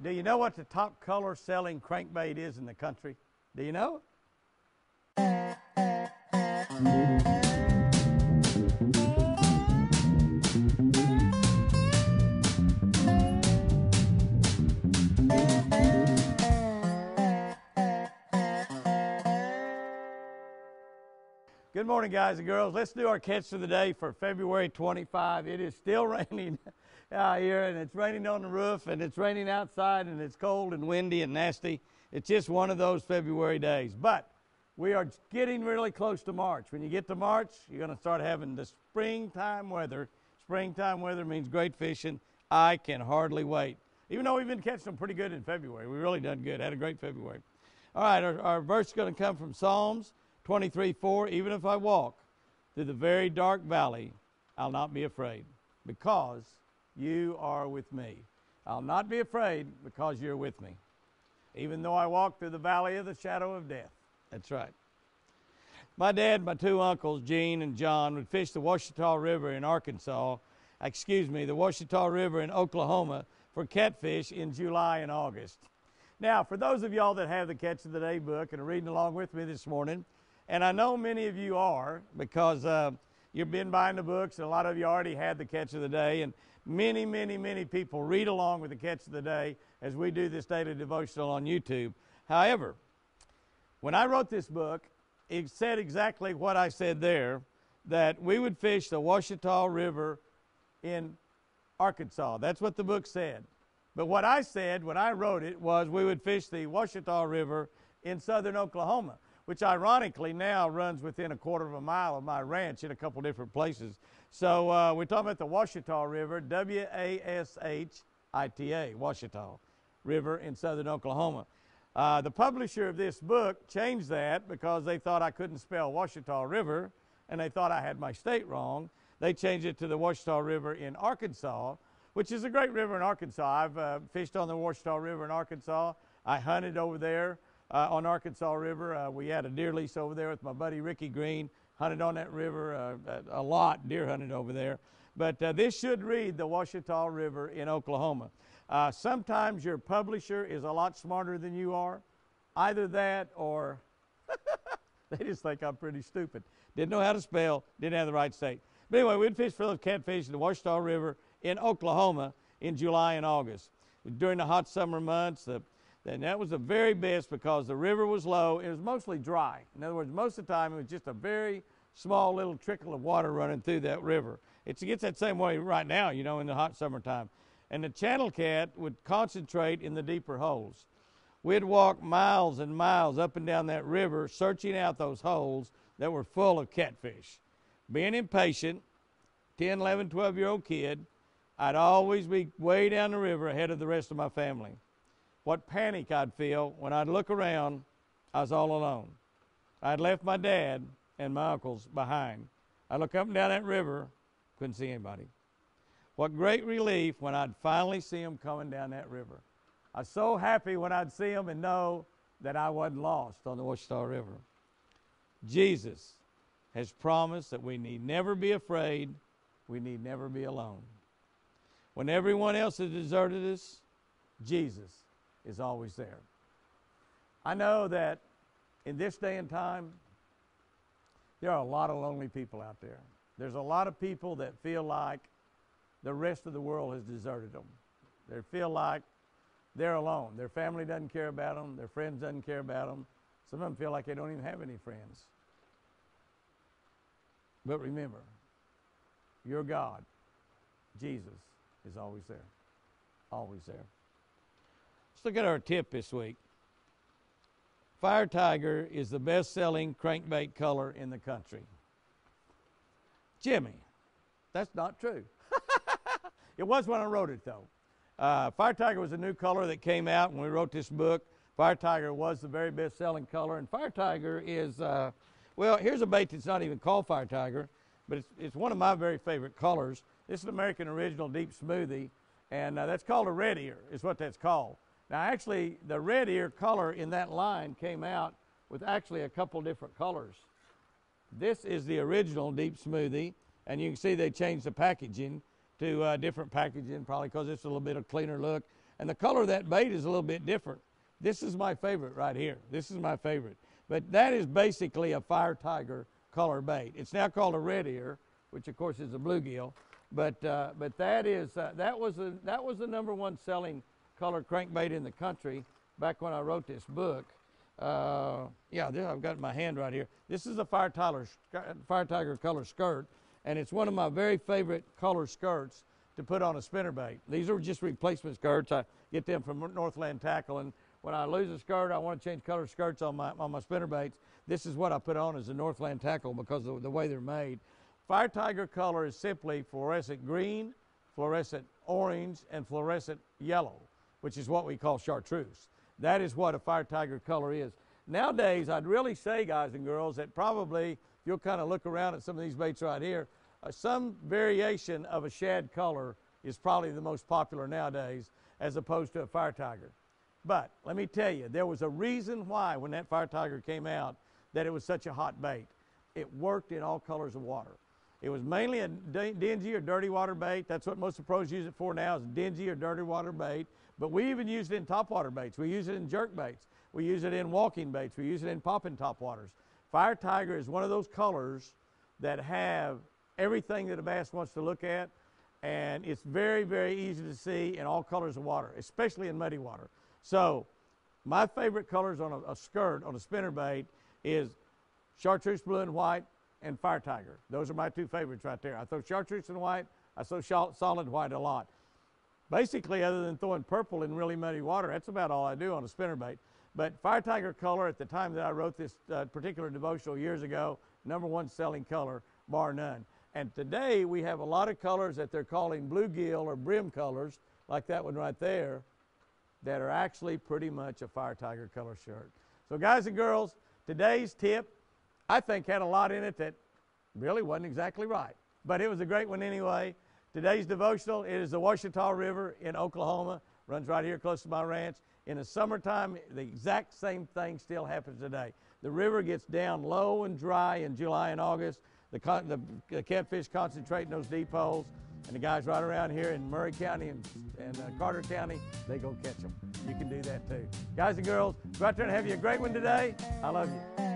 Do you know what the top color selling crankbait is in the country? Do you know? Good morning, guys and girls. Let's do our catch of the day for February 25. It is still raining out here, and it's raining on the roof, and it's raining outside, and it's cold and windy and nasty. It's just one of those February days. But we are getting really close to March. When you get to March, you're going to start having the springtime weather. Springtime weather means great fishing. I can hardly wait. Even though we've been catching them pretty good in February. We really done good. Had a great February. All right, our verse is going to come from Psalms 23:4. Even if I walk through the very dark valley, I'll not be afraid, because you are with me. I'll not be afraid because you're with me. Even though I walk through the valley of the shadow of death. That's right. My dad and my two uncles, Gene and John, would fish the Ouachita River in the Ouachita River in Oklahoma for catfish in July and August. Now, for those of y'all that have the Catch of the Day book and are reading along with me this morning, and I know many of you are, because you've been buying the books, and a lot of you already had the Catch of the Day, and many, many, many people read along with the Catch of the Day as we do this daily devotional on YouTube. However, when I wrote this book, it said exactly what I said there, that we would fish the Ouachita River in Arkansas. That's what the book said. But what I said when I wrote it was we would fish the Ouachita River in southern Oklahoma, which ironically now runs within a quarter of a mile of my ranch in a couple different places. So we're talking about the Ouachita River, W-A-S-H-I-T-A, Ouachita River in southern Oklahoma. The publisher of this book changed that because they thought I couldn't spell Ouachita River, and they thought I had my state wrong. They changed it to the Ouachita River in Arkansas, which is a great river in Arkansas. I've fished on the Ouachita River in Arkansas. I hunted over there on Arkansas River. We had a deer lease over there with my buddy Ricky Green. Hunted on that river a lot, deer hunted over there. But this should read the Ouachita River in Oklahoma. Sometimes your publisher is a lot smarter than you are. Either that or they just think I'm pretty stupid. Didn't know how to spell, didn't have the right state. But anyway, we'd fish for those catfish in the Ouachita River in Oklahoma in July and August. During the hot summer months, and that was the very best because the river was low. It was mostly dry. In other words, most of the time it was just a very small little trickle of water running through that river. It gets that same way right now, you know, in the hot summertime. And the channel cat would concentrate in the deeper holes. We'd walk miles and miles up and down that river searching out those holes that were full of catfish. Being impatient, 10, 11, 12-year-old kid, I'd always be way down the river ahead of the rest of my family. What panic I'd feel when I'd look around, I was all alone. I'd left my dad and my uncles behind. I'd look up and down that river, couldn't see anybody. What great relief when I'd finally see them coming down that river. I was so happy when I'd see them and know that I wasn't lost on the Ouachita River. Jesus has promised that we need never be afraid, we need never be alone. When everyone else has deserted us, Jesus is always there. I know that in this day and time, there are a lot of lonely people out there. There's a lot of people that feel like the rest of the world has deserted them. They feel like they're alone. Their family doesn't care about them. Their friends doesn't care about them. Some of them feel like they don't even have any friends. But remember, your God, Jesus, is always there. Always there. Let's look at our tip this week. Fire Tiger is the best-selling crankbait color in the country. Jimmy, that's not true. It was when I wrote it, though. Fire Tiger was a new color that came out when we wrote this book. Fire Tiger was the very best-selling color, and Fire Tiger is, well, here's a bait that's not even called Fire Tiger, but it's one of my very favorite colors. This is an American Original Deep Smoothie, and that's called a red ear, is what that's called. Now, actually, the red ear color in that line came out with actually a couple different colors. This is the original Deep Smoothie, and you can see they changed the packaging to different packaging, probably because it's a little bit of cleaner look. And the color of that bait is a little bit different. This is my favorite right here. This is my favorite. But that is basically a Fire Tiger color bait. It's now called a red ear, which of course is a bluegill. But that was the #1 selling color crankbait in the country back when I wrote this book. Yeah, I've got it in my hand right here. This is a Fire Tiger color skirt, and it's one of my very favorite color skirts to put on a spinnerbait. These are just replacement skirts. I get them from Northland Tackle, and when I lose a skirt, I want to change color skirts on my spinnerbaits. This is what I put on as a Northland Tackle because of the way they're made. Fire Tiger color is simply fluorescent green, fluorescent orange, and fluorescent yellow, which is what we call chartreuse. That is what a Fire Tiger color is. Nowadays, I'd really say, guys and girls, that probably, if you'll kind of look around at some of these baits right here, some variation of a shad color is probably the most popular nowadays as opposed to a Fire Tiger. But let me tell you, there was a reason why when that Fire Tiger came out that it was such a hot bait. It worked in all colors of water. It was mainly a dingy or dirty water bait. That's what most of the pros use it for now, is dingy or dirty water bait. But we even use it in topwater baits. We use it in jerk baits. We use it in walking baits. We use it in popping topwaters. Fire Tiger is one of those colors that have everything that a bass wants to look at, and it's very, very easy to see in all colors of water, especially in muddy water. So my favorite colors on a skirt, on a spinnerbait, is chartreuse blue and white and Fire Tiger. Those are my two favorites right there. I throw chartreuse and white. I throw solid white a lot. Basically, other than throwing purple in really muddy water, that's about all I do on a spinnerbait. But Fire Tiger color, at the time that I wrote this particular devotional years ago, #1 selling color, bar none. And today we have a lot of colors that they're calling bluegill or brim colors, like that one right there, that are actually pretty much a Fire Tiger color shirt. So guys and girls, today's tip, I think, had a lot in it that really wasn't exactly right. But it was a great one anyway. Today's devotional, it is the Ouachita River in Oklahoma. Runs right here close to my ranch. In the summertime, the exact same thing still happens today. The river gets down low and dry in July and August. The catfish concentrate in those deep holes, and the guys right around here in Murray County and Carter County, they go catch them. You can do that too. Guys and girls, go out there and have you a great one today. I love you.